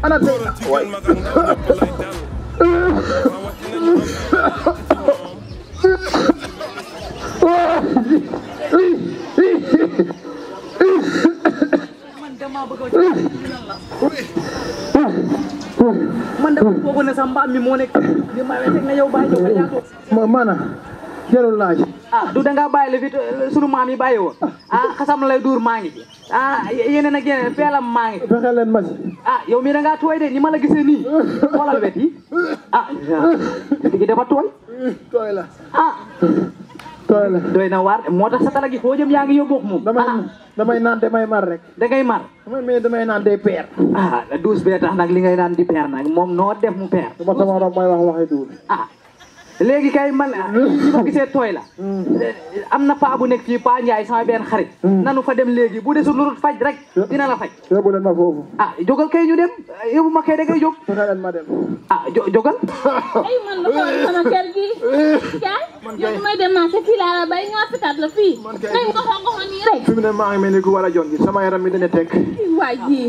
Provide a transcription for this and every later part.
ana tey waay man dama foog ne sa mbaam mi moo nekk li ma teg na yow bàyyi jox yaa toog maana jarul laaj du da ngaa bàyyi la fi sunu maam yi bàyyi woon xasam lay duur maa ngi yeneen ak yeneen feelam maa ngi fexe leen ma si yow mii da ngaa tooy de ni ma la gisee nii xoolal wet yi gi dafa tooy tooy la tooy la doy na waar moo tax sa tala gi foo jëm yaa ngi yóbbu moom damay naan damay mar rek da ngay mar damay naan day peer douze bee tax nag li ngay naan di peer nag moom noo def mu peer sama doom mooy wax waxi duul léegi kay man li ma gisee tooy la am na paa bu nekk fii Paa Ndiaye sama benn xarit nanu fa dem léegi bu desul lu faj rek dina la faj yóbbu leen ma foofu jógal kay ñu dem yóbbu ma kay da ngay jóg fexe leen ma dem jógal ay man lu xool sama kër gi Ndiaye yow may dem marché fii laa la bay ñoo fitaat la fii ngay ngoxo nii rek fi mu ne maa ngi mel ni ku war a jongi sama yaram mi dana tekk waay ji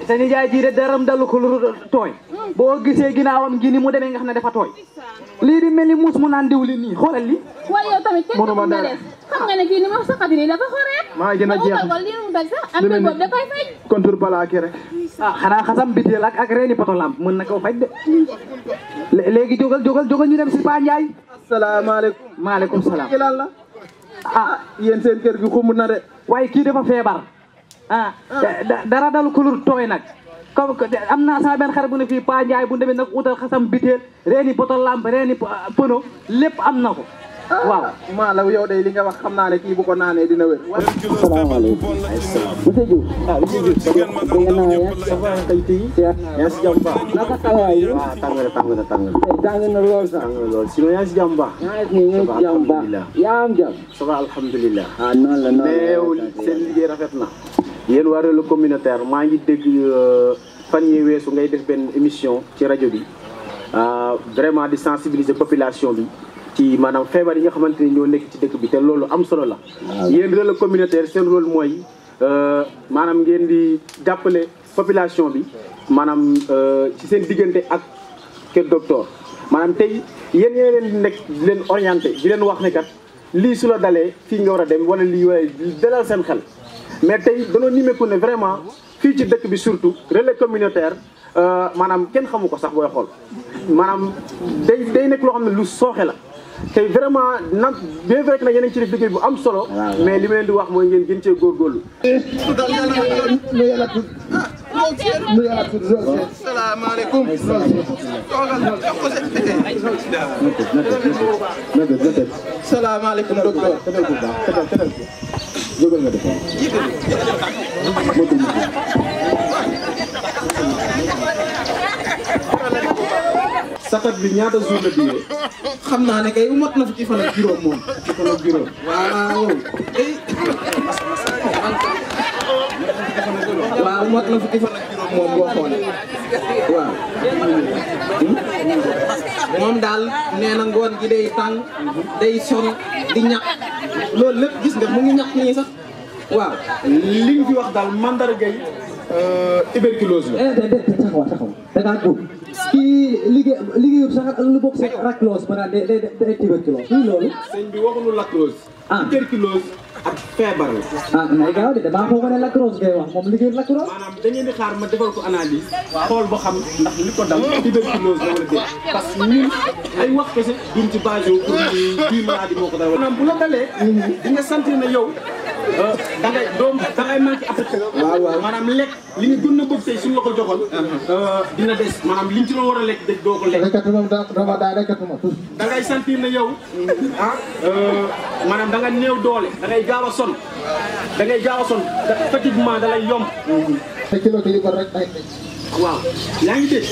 sa nijaay ji de daram dalu ko lu tooy boo gisee ginnaawam gi ni mu demee nga xam ne dafa tooy lii di mel ni muus mu naan diwlin nii xoolal li waaye yow tamit kenn mënuma dara xam nga ne kii ni ma saxati nii dafa xoree maa gën a jeex ko lii mu dal sax am na boobu da koy faj contour balaaki rek xanaa xasam biteel ak reeni poto lamp mën na koo faj de léegi jógal ñu dem si Paa Ndiaye asalaamaaleykum maaleykum salaam lan la yéen seen kër gi xumb na de waaye kii dafa feebar dara dalu kulur tooy nag comme am naa sama benn xarit bu ne fii Paa Ndiaye bu demee nag utal xasam biteel reeni poto lamp reeni pono lépp am na ko waaw maa la yow day li nga wax xam naa ne kii bu ko naanee dina wér. asalaamaaleykum. monsieur Diouf. monsieur Diouf. dégg naa yaa tey tey. yaa si jàmm baax. naka taxawaay yi. tàng na lool sax. sinon yaa si jàmm baax. yaa ngi si jàmm baax. yaa am jàmm. ça va alhamdulilah. noonu la mais seen liggéey rafet na. yéen waa Relais communautaire maa ngi dégg fan yii weesu ngay def benn émission ci rajo bi vraiment di sensibiliser population bi. ci maanaam feebar yi nga xamante ni ñoo nekk ci dëkk bi te loolu am solo la yéen Relais communautaire seen rôle mooy maanaam ngeen di jàppale population bi maanaam ci seen diggante ak kër docteur maanaam tey yéen ñee leen di nekk di leen orienté di leen wax ne kat lii su la dalee fii nga war a dem wala lii wala dalal seen xel mais tey danoo nimeeku ne vraiment fii ci dëkk bi surtout Relais communautaire maanaam kenn xamu ko sax booy xool maanaam day nekk loo xam ne lu sooxe la tey vraiment nag bien vrai que nag yéen a ngi ci def liggéey bu am solo mais li ma leen di wax mooy ngeen gën cee góorgóorlu. salaamaaleykum. salaamaaleykum docteur. jógal nga def sakat bi ñaata jour la diwee. xam naa ne kay mot na fukki fan ak juróom moom. fukki fan ak juróom. waaw. waaw mot na fukki fan ak juróom moom boo xoolee. waaw. moom daal nee na ngoon gi day tàng day sonn di ñaq loolu lépp gis nga mu ngi ñaq nii sax waaw. li nga fi wax daal mandargay tuberculose la. taxaw da ngaa jóg kii liggéeyut sax lu bokk sax raclose maanaam day tuberculose lii loolu. sëñ bi waxuñu lacrose. tuberculose ak feebar la. may gaaw de damaa foog ne lacrose ngay wax moom liggéeyut lacrose. maanaam da ngeen di xaar ma defal ko analyse xool ba xam ndax li ko dal tuberculose la wala déet parce que ñun ay wax kese duñ ci basé wu pour bii maladie moo ko dal. maanaam bu la dalee. di nga sentir ne yow da ngay manqué appétit. waaw maanaam lekk li nga gën a bëgg tey suñu la ko joxoon. dina des maanaam liñ ci doon war a lekk doo ko lekk. da ngay sentir ne yow maanaam da nga néew doole da ngay gaaw a sonn fatiguement da lay yomb. waaw yaa ngi dégg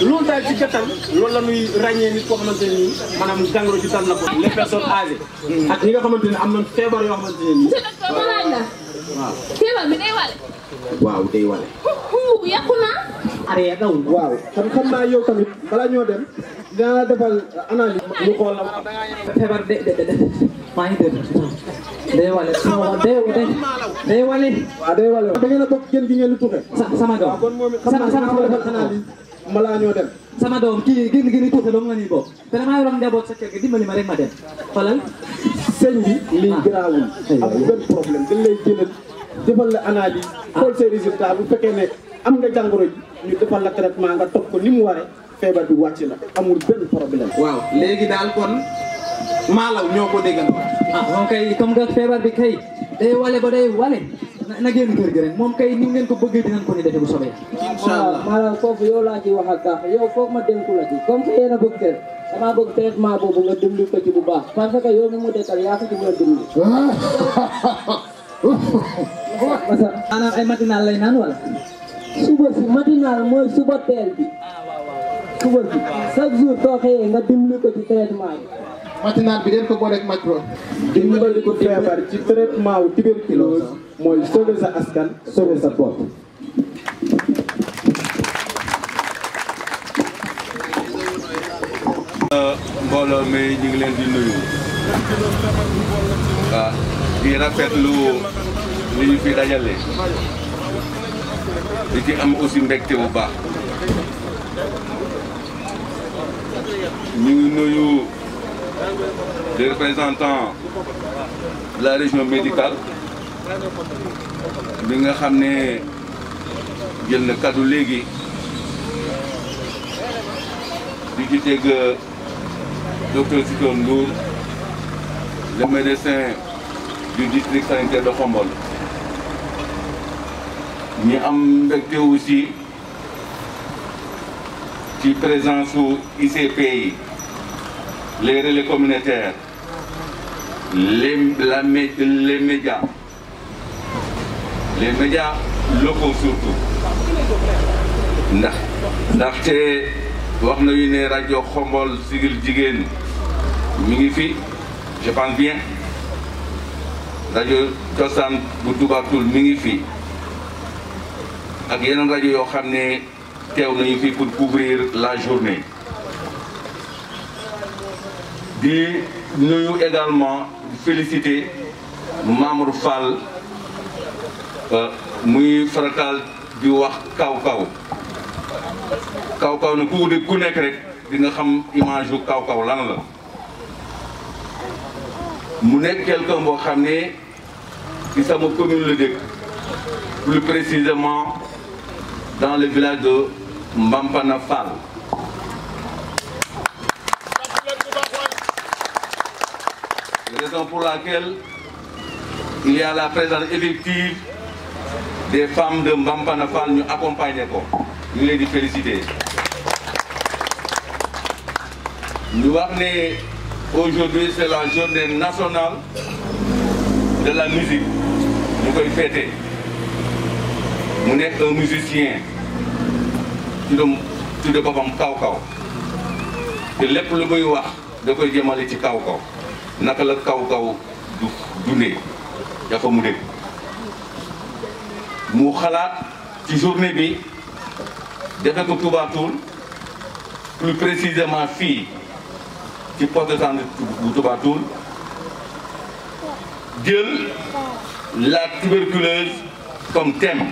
loolu daal ci gàttal loolu la ñuy ràññee nit koo xamante ne nii maanaam jàngoro ci dal na ko les personnes âgées. ak ñi nga xamante ne am nañ feebar yoo xamante ne nii. waaw feebar bi day wale. waaw day wale. yàqu naa. arrière daw. waaw kon xam naa yow tamit bala ñoo dem dinaa la defal analyse ñu xool la feebar maa ngi dégg day wale day wale waaw day wale da ngeen a bokk gën gi ngeen di tuxe sama doom kon moom it xam naa dinaa ko defal analyse balaa ñoo dem sama doom kii gën gi ni tuxe dong nga nii bokk te damaa yoroon njaboot sa kër gi dimbali ma rek ma dem xoolal sëñ bi lii garaawul amul benn problème dañ lay jëlal defal la analyse xool say résultat bu fekkee ne am nga jàngoro ji ñu defal la traitement nga topp ko ni mu waree feebar bi wàcc la amul benn problème. waaw léegi daal kon maalaw ñoo ko déggal. moom kay comme que feebar bi kay day wale ba day wale na génn kër gi rek moom kay ni ngeen ko bëggee dinañ ko ni defee bu soobee. incha allah maanaam foofu yow laa ci wax ak kaax yow foofu ma dénku la ci comme que yéen a bëgg kër damaa bëgg traitement boobu nga dimbali ko ci bu baax parce que yow mi mu dekkal yaa ko ci mën a dimbali. maanaam ay matinal lay naan wala. suba si matinal mooy suba teel bi suba si chaque jour soo xëyee nga dimbali ko ci traitement yi. matinal bi den ko boole ak macro. dimbali ko feebar ci traitement wu tuberculose mooy sauver sa askan sauver sa bopp. mbooloo mi ñu ngi leen di nuyu waaw di rafetlu li ñu fi dajale di ci am aussi mbégte bu baax ñu ngi nuyu les représentants de la région médicale bi nga xam ne jël na kaddu léegi di ci teg docteur Sitor Ndour le médecin du district sanitaire de Khombole ñi am mbégte aussi ci présence su ICP yi les relais communautaires les médias locaux surtout ndaxte wax nañu ne rajo Khombole Siggil Jigéen mi ngi fi je pense bien rajo Cosaan bu Toubatoul mi ngi fi ak yeneen rajo yoo xam ne teew nañu fi pour couvrir la journée di nuyu également féliciter Mamour Fall muy faratal di wax kaw kaw na ku nekk rek di nga xam image yu kaw lan la mu nekk quelqu'un boo xam ne ci sama commune la dëkk plus précisément dans le village de Mbampana Fall raison pour laquelle il y a la présence effective des femmes de Mbampana Fall ñu accompagner ko ñu leen di féliciter ñu wax ne aujourd'hui c'est la journée nationale de la musique ñu koy fêter mu nekk un musicien tudde boppam kaw te lépp lu muy wax da koy jëmale ci kaw naka la kaw du dundee dafa mu dégg mu xalaat ci journée bi defe ko Toubatoul plus précisément fii ci poste de santé bu Toubatoul jël la tuberculose comme thème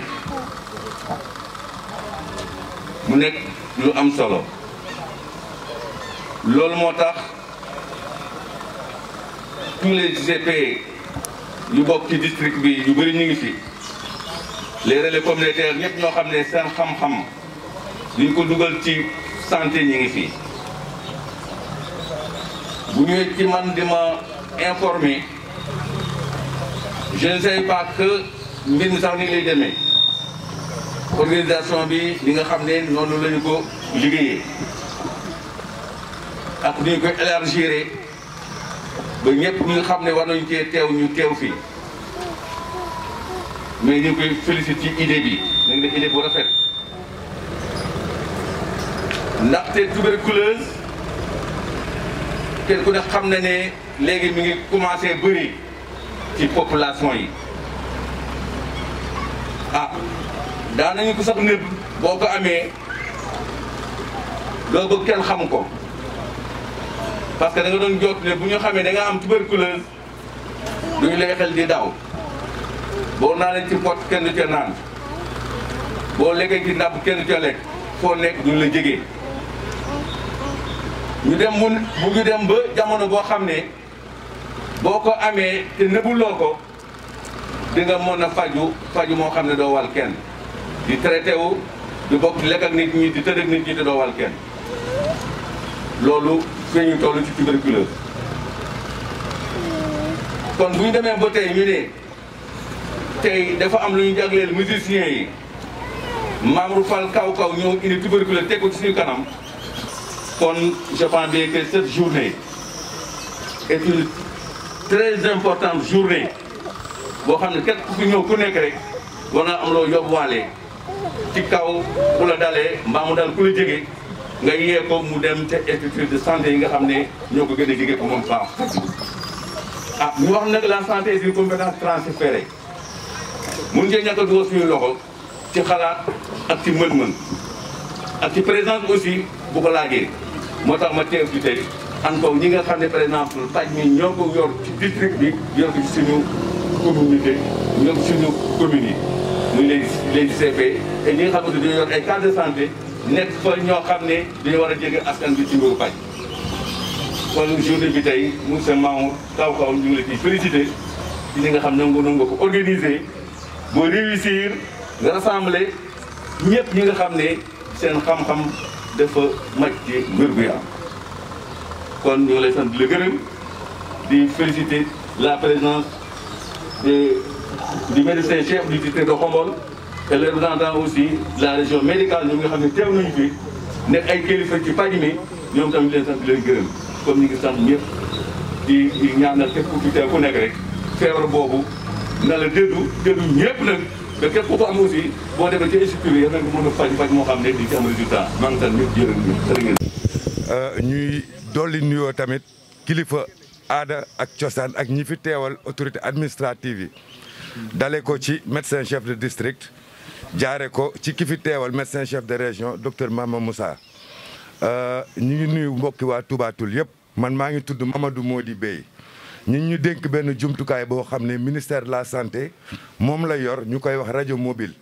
mu nekk lu am solo loolu moo tax tous les ICP yu bokk ci district bi yu bëri ñu ngi fi les relais communautaires ñëpp ñoo xam ne seen xam-xam duñ ko dugal ci santé ñi ngi fi bu ñëwee ci man di ma informer je ne sais pas que mbir mi sax ni lay demee organisation bi li nga xam ne noonu lañu ko liggéeyee ak ni ñu koy élargir ba ñëpp ñi nga xam ne war nañu cee teew ñu teew fii mais ñu ngi koy féliciter ci idée bi nañ la idée bu rafet ndaxte tuberculose kenn ku ne xam na ne léegi mi ngi commencé bëri ci population yi daanañu ko sax nëbb boo ko amee doo bëgg kenn xam ko parce que da nga doon jot ne bu ñu xamee da nga am tuberculose duñu lay xel di daw boo naanee ci pot kenn du ca naan boo lekkee ci ndab kenn du ca lekk foo nekk duñu la jege. ñu dem ñu dem ba jamono boo xam ne boo ko amee te nëbbuloo ko di nga mën a faju moo xam ne doo wal kenn di traité wu di bokk di lekk ak nit ñi di tëdd ak nit ñi te doo wal kenn loolu fee ñu toll ci tuberculose. kon bu ñu demee ba tey ñu ne tey dafa am lu ñu jagleel musiciens yi Mamour Fall kaw ñoo indi tuberculose teg ko ci suñu kanam kon je pense bien que cette journée est une très importante journée boo xam ne képp ku fi ñëw ku nekk rek war na am loo yóbbuwaale ci kaw bu la dalee mbaa mu dal ku la jege nga yee ko mu dem te structure de santé yi nga xam ne ñoo ko gën a jege ko moom baax. ah ñu wax nag la santé est une compétence transférée mun ngeen ñàkk a dugal suñu loxo ci xalaat ak ci mën-mën ak ci présence aussi bu ko laajee moo tax ma teew ci tey encore ñi nga xam ne par exemple paj mi ñoo ko yor ci district bi yor ko ci suñu communauté yor suñu communes yi muy les ICP et ñi nga xam ne dañoo yor ay cas de santé nekk fa ñoo xam ne dañoo war a jege askan bi ci mbiru paj. kon journée bi tey monsieur Mamour kaw ñu ngi la ciy félicité ci li nga xam ne noonu nga ko organisé boo réussir nga rassemblé ñëpp ñi nga xam ne seen xam-xam dafa màcc ci wér-gu-yaram kon ñu ngi lay sant di la gërëm di féliciter la présence du médecin chef du district de Khombole et le représentant aussi de la région médicale ñoom nga xam ne teew nañu fi nekk ay kilifa ci paj mi ñoom tamit leen sant di leen gërëm comme ñu ngi sant ñëpp di ñaanal képp ku fi teew ku nekk rek feebar boobu na la dëddu ñëpp nag ba képp ku ko am aussi boo demee ci institut yi nga mën a faj moo xam ne di ci am résultat maa ngi sant ñëpp jërë ñuy dolli nuyoo tamit kilifa aada ak cosaan ak ñi fi teewal autorité administrative yi dale ko ci médecin chef de district jaare ko ci ki fi teewal médecin chef de région docteur Mama Moussa ñu ngi nuyu mbokki waa Touba Toul yëpp man maa ngi tudd Mamadou Mody Bey ñu dénk benn jumtukaay boo xam ne ministère de la santé moom la yor ñu koy wax rajo mobile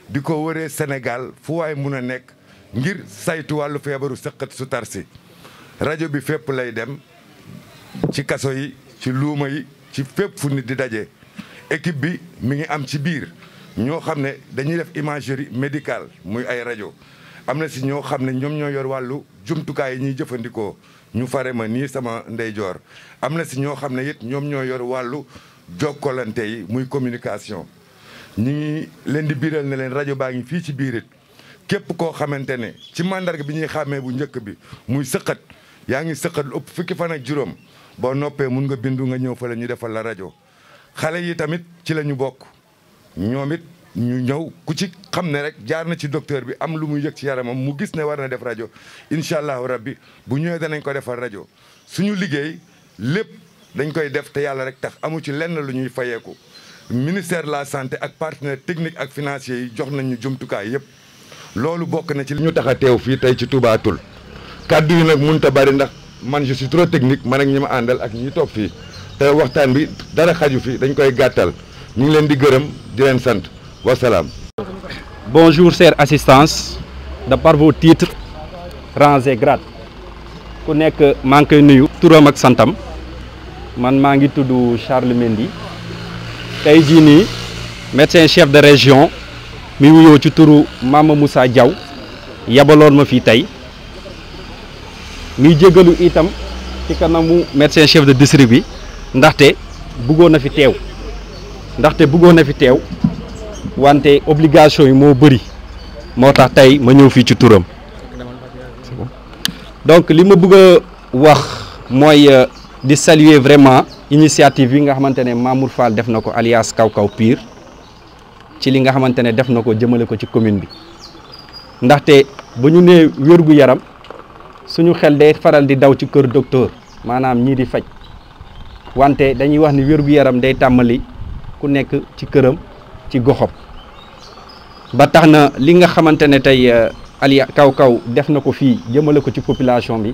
di ko wëree Sénégal fu waay mun a nekk ngir saytu wàllu feebaru sëqat su tarsi rajo bi fépp lay dem ci kaso yi ci luuma yi ci fépp fu nit di daje équipe bi mi ngi am ci biir ñoo xam ne dañuy def imagerie médicale muy ay rajo am na si ñoo xam ne ñoom ñoo yor wàllu jumtukaay yi ñuy jëfandikoo ñu fare ma nii sama ndeyjoor am na si ñoo xam ne it ñoom ñoo yor wàllu jokkalante yi muy communication ñi ngi leen di biiral ne leen rajo baa ngi fii ci biir it képp koo xamante ne ci mandarga bi ñuy xàmmee bu njëkk bi muy sëqat yaa ngi sëqat lu ëpp fukki fan ak juróom boo noppee mun nga bindu nga ñëw fa la ñu defal la rajo xale yi tamit ci la ñu bokk ñoom it ñu ñëw ku ci xam ne rek jaar na ci docteur bi am lu muy yëg ci yaramam mu gis ne war na def rajo incha allahu rabbi bu ñëwee danañ ko defal rajo suñu liggéey lépp dañ koy def te yàlla rek tax amu ci lenn lu ñuy fayeeku ministère de la santé ak partenaire technique ak financier yi jox nañ ñu jumtukaay yëpp loolu bokk na ci li ñu tax a teew fii tey ci Touba Toul kaddu yi nag mënut a bari ndax man je suis trop technique man ak ñi ma àndal ak ñi toog fii te waxtaan bi dara xaju fi dañ koy gàttal ñu ngi leen di gërëm di leen sant wasalaam. Bonjour chère assistance de par vos titres rangs et grades ku nekk maa ngi koy nuyu turam ak santam man maa ngi tudd Charles Mendy tey jii nii médecin chef de région mi wuyoo ci turu Mama Moussa Diaw yabaloon ma fii tey muy jégalu itam ci kanamu médecin chef de district bi ndaxte bëggoon na fi teew wante obligation yi moo bëri moo tax tey ma ñëw fii ci turam donc li ma bëgg a wax mooy di saluer vraiment initiative yi nga xamante ne Mamour Fall def na ko alias Kaw Kaw Pire ci li nga xamante ne def na ko jëmale ko ci commune bi ndaxte ba ñu nee wérgu yaram suñu xel day faral di daw ci kër docteur maanaam ñii di faj wante dañuy wax ni wérgu yaram day tàmmali ku nekk ci këram ci goxam ba tax na li nga xamante ne tey Aliya Kaw def na ko fii jëmale ko ci population bi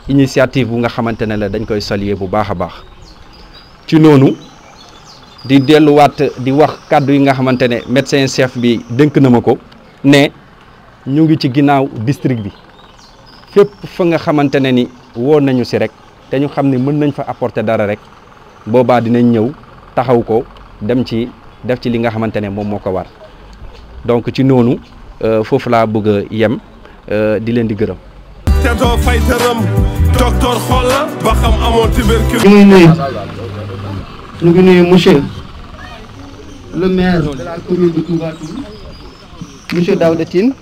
initiative bu nga xamante ne la dañ koy saluer bu baax a baax ci noonu di delluwaat di wax kàddu yi nga xamante ne médecin chef bi dénk na ma ko ne ñu ngi ci ginnaaw district bi fépp fa nga xamante ne ni woo nañu si rek te ñu xam ne mën nañ fa apporter dara rek boobaa dinañ ñëw taxaw ko dem ci def ci li nga xamante ne moom moo ko war donc ci noonu foofu laa bëgg a yem di leen di gërëm. te doo fay tëram docteur xool la ba xam amoon tuberculose. ñu ngi nuyu monsieur le maire de la commune de Touba Toul monsieur Daouda Tine.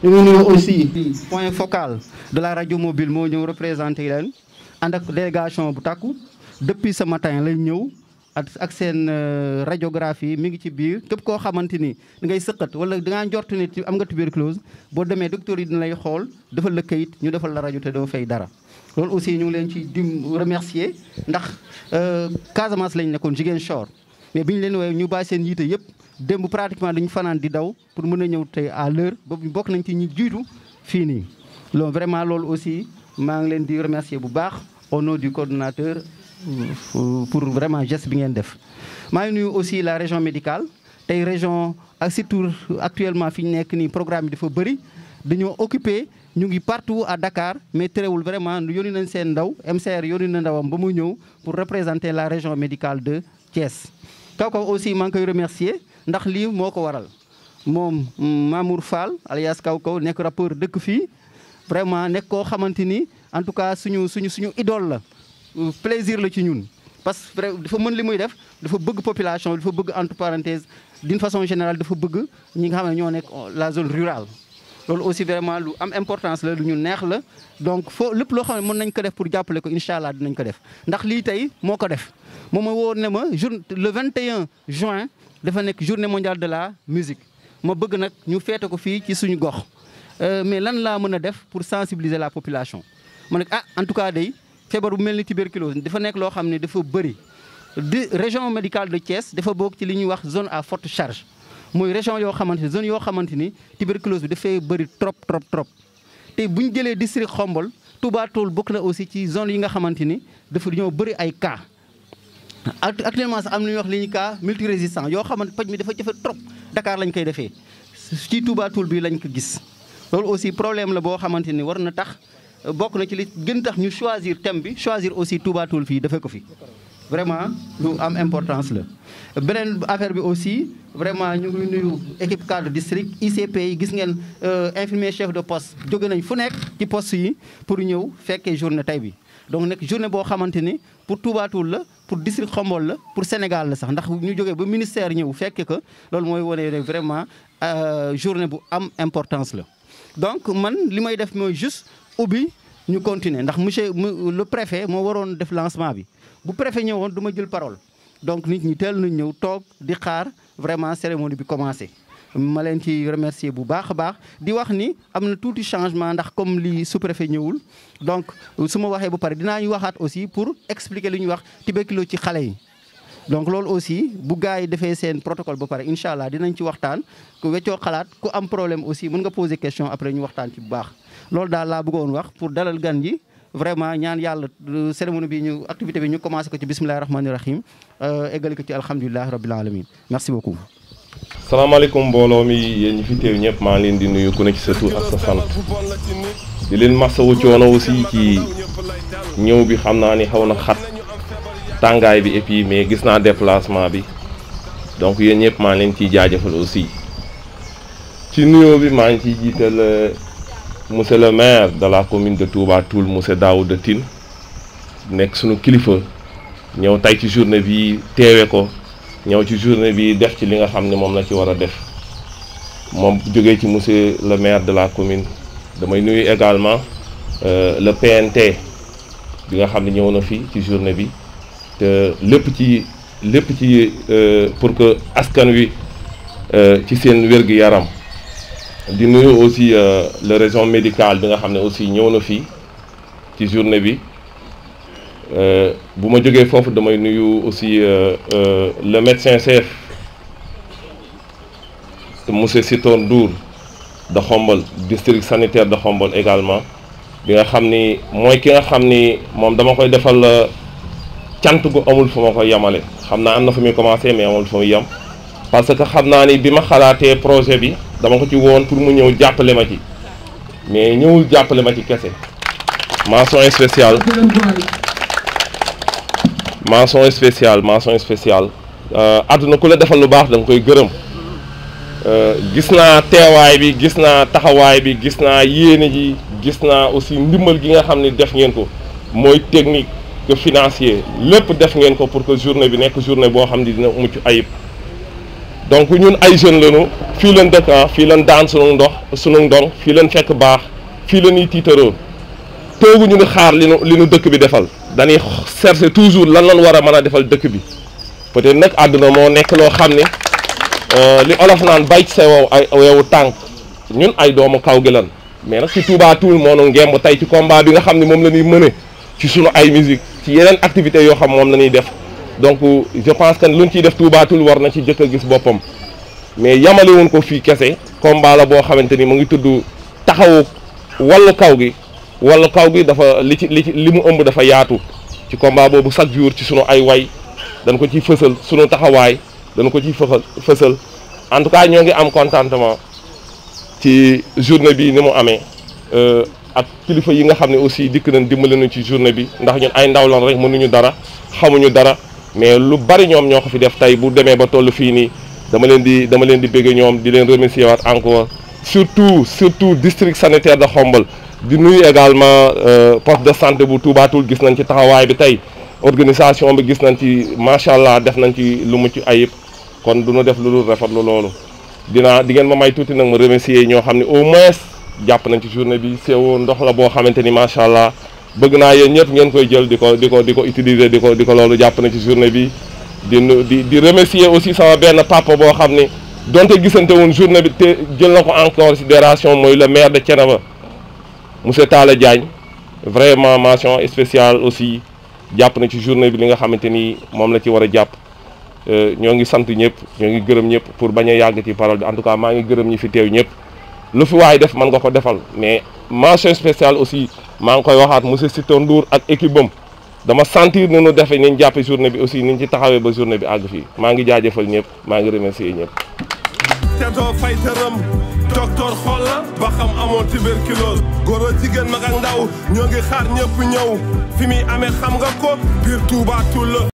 ñu ngi nuyu aussi point focal de la radio mobile moo ñëw représenté leen ànd ak délégation bu takku depuis ce matin lay ñëw ak seen radiographie mi ngi ci biir képp koo xamante ni da ngay sëqat wala da ngaa njort ni am nga tuberculose boo demee docteur yi dina lay xool defal la kayit ñu defal la rajo te doo fay dara. loolu aussi ñu ngi leen ci remercier ndax Casamance lañ nekkoon Ziguinchor mais bi ñu leen woowee ñu bàyyi seen yiite yëpp démb pratiquement dañu fanaan di daw pour mën a ñëw tey à l'heure boobu bokk nañ ci ñi jiitu fii nii. loolu vraiment loolu aussi maa ngi leen di remercier bu baax au nom du coordonnateur pour vraiment geste bi ngeen def. maa ngi nuyu aussi la région médicale tey région ak surtout actuellement fi ñu nekk nii programme bi dafa bëri dañoo occupé. ñu ngi partout à Dakar mais terewul vraiment yónni nañ seen ndaw MCR yónni na ndawam ba mu ñëw pour représenter la région médicale de Thiès. Kaw aussi maa ngi koy remercier ndax lii moo ko waral moom Mamour Fall alias Kaw nekk rappeur dëkk fii vraiment nekk koo xamante ni en tout cas suñu idole la plaisir la ci ñun. parce que dafa mën li muy def dafa bëgg population dafa bëgg entre parenthèses d'une façon générale dafa bëgg ñi nga xam ne ñoo nekk la zone rurale. loolu aussi vraiment lu am importance la lu ñu neex la donc foo lépp loo xam ne mën nañ ko def pour jàppale ko incha allah dinañ ko def ndax lii tey moo ko def moom ma woo ne ma le 21 juin dafa nekk journée mondiale de la musique ma bëgg nag ñu feete ko fii ci suñu gox mais lan laa mën a def pour sensibiliser la population ma ne en tout cas day feebar bu mel ni tuberculose dafa nekk loo xam ne dafa bëri di région médicale de Thiès dafa bokk ci li ñuy wax zone à forte charge mooy région yoo xamante ni zone yoo xamante ni tuberculose bi dafay bëri trop te bu ñu jëlee district Xombol Touba Toul bokk na aussi ci zone yi nga xamante ni dafa ñoo bëri ay cas actuellement sax am na ñuy wax li ñuy cas multirésistant yoo xamante paj mi dafa jafe trop Dakar lañ koy defee ci Touba Toul bi lañ ko gis. loolu aussi problème la boo xamante ni war na tax bokk na ci li gën tax ñu choisir thème bi choisir aussi Touba Toul fii defee ko fi vraiment lu am importance la. beneen affaire bi aussi vraiment ñu ngi nuyu équipe cadre district ICP yi gis ngeen infirmier chef de poste jóge nañ fu nekk ci poste yi pour ñëw fekkee journée tey bi donc nekk journée boo xamante ni pour Touba Toul la pour district Xombol la pour Sénégal la sax ndax ñu jógee ba ministère ñëw fekke ko loolu mooy wane ne vraiment journée bu am importance la. donc man li may def mooy juste ubbi ñu continuer ndax monsieur le préfet moo waroon def lancement bi bu préfet ñëwoon du ma jël parole. donc nit ñi teel nañ ñëw toog di xaar vraiment cérémonie bi commencé ma leen ci remercier bu baax a baax di wax ni am na tuuti changement ndax comme li sous-préfet ñëwul donc su ma waxee ba pare dinaa ñu waxaat aussi pour expliquer li ñuy wax tuberculose ci xale yi. donc loolu aussi bu gars yi defee seen protocole ba pare incha allah dinañ ci waxtaan ku weccoo xalaat ku am problème aussi mën nga poser question après ñu waxtaan ci bu baax loolu daal laa bëggoon wax pour dalal gan yi. vraiment ñaan yàlla cérémonie bi ñu activité bi ñu commencé ko ci bismillahi rahmaani rahim eggali ko ci alhamdulilahi rabbil alamin merci beaucoup. salaamaaleykum mbooloo mi yéen ñi fi teew ñëpp maa ngi leen di nuyu ku ne ci sa tur ak sa sant di leen masawu coono aussi ci ñëw bi xam naa ni xaw na xat tàngaay bi et puis mais gis naa déplacement bi donc yéen ñëpp maa ngi leen ciy jaajëfal aussi ci nuyoo bi maa ngi ciy jiital. monsieur le maire de la commune de Touba Toul monsieur Daouda Tine nekk sunu kilifa ñëw tey ci journée bi teewe ko ñëw ci journée bi def ci li nga xam ne moom la ci war a def moom jógee ci monsieur le maire de la commune damay nuyu également le PNT bi nga xam ne ñëw na fi ci journée bi te lépp ci pour que askan wi ci seen wér-gu-yaram di nuyu aussi le région médicale bi nga xam ne aussi ñëw na fii ci journée bi bu ma jógee foofu damay nuyu aussi le médecin chef monsieur Sitor Ndour de Khombole district sanitaire de Khombole également bi nga xam ni mooy ki nga xam ni moom dama koy defal cant gu amul fu ma koy yemale xam naa am na fu muy commencé mais amul fu muy yem parce que xam naa ni bi ma xalaatee projet bi dama ko ci woon pour mu ñëw jàppale ma ci mais ñëwul jàppale ma ci kese mention spéciale àdduna ku la defal lu baax da nga koy gërëm gis naa teewaay bi gis naa taxawaay bi gis naa yéene ji gis naa aussi ndimbal gi nga xam ne def ngeen ko mooy technique que financier lépp def ngeen ko pour que journée bi nekk journée boo xam ne dina mucc ayib donc ñun ay jeunes lañu fii leen dëkk fii leen daan sunu ndong fii leen fekk baax fii la ñuy tiitaroo toogu ñu ni xaar li nu dëkk bi defal dañuy chercher toujours lan lañ war a mën a defal dëkk bi peut-être nag àdduna moo nekk loo xam ne li olof naan bay ci sa wewu tànk ñun ay doomu kaw gi lan mais nag ci Touba Toul moo nu ngemb tey ci combat bi nga xam ne moom la ñuy mëne ci sunu ay musique ci yeneen activités yoo xam moom la ñuy def donc je pense que luñ ciy def Touba Toul war na ci jëkk a gis boppam mais yamale woon ko fii kese combat la boo xamante ni mu ngi tudd taxawu wallu kaw gi dafa li mu ëmb dafa yaatu ci combat boobu chaque jour ci sunu ay way dañ ko ciy fësal sunu taxawaay dañ ko ciy fësal en tout cas ñoo ngi am contentement ci journée bi ni mu amee ak kilifa yi nga xam ne aussi dikk nañ dimbali nañ ci journée bi ndax ñun ay ndaw lan rek mënuñu dara xamuñu dara mais lu bari ñoom ñoo ko fi def tey bu demee ba toll fii nii dama leen di bëgg ñoom di leen remercier waat encore surtout district sanitaire de Khombole di nuyu également poste de santé bu Touba Toul gis nañ ci taxawaay bi tey organisation bi gis nañ ci macha allah def nañ ci lu mucc ayib kon du ñu def lu dul rafetlu loolu di ngeen ma may tuuti nag ma remercier ñoo xam ne au moins jàpp nañ ci journée bi sew ndox la boo xamante ni macha allah bëgg naa yéen ñëpp ngeen koy jël di ko utiliser di ko loolu jàpp nañ ci journée bi di remercier aussi sama benn papa boo xam ne donte gisante woon journée bi te jël na ko en considération mooy le maire de Thiénaba monsieur Talla Diagne vraiment mention spéciale aussi jàpp na ci journée bi li nga xamante ni moom la ci war a jàpp ñoo ngi sant ñëpp ñoo ngi gërëm ñëpp pour bañ a yàgg ci parole bi en tout cas maa ngi gërëm ñi fi teew ñëpp lu fi waay def mën nga ko defal mais mention spéciale aussi maa ngi koy waxaat monsieur Sitor Ndour ak équipe bam dama sentir ni ñu defee ni ñu jàppe journée bi aussi ni ñu ci taxawee ba journée bi àgg fii maa ngi jaajëfal ñëpp maa ngi remercier ñëpp. te doo fay tëram docteur xool la ba xam amoon tuberculose góor a jigéen mag ak ndaw ñoo ngi xaar ñëpp ñëw fi muy amee xam nga ko biir Touba Toul la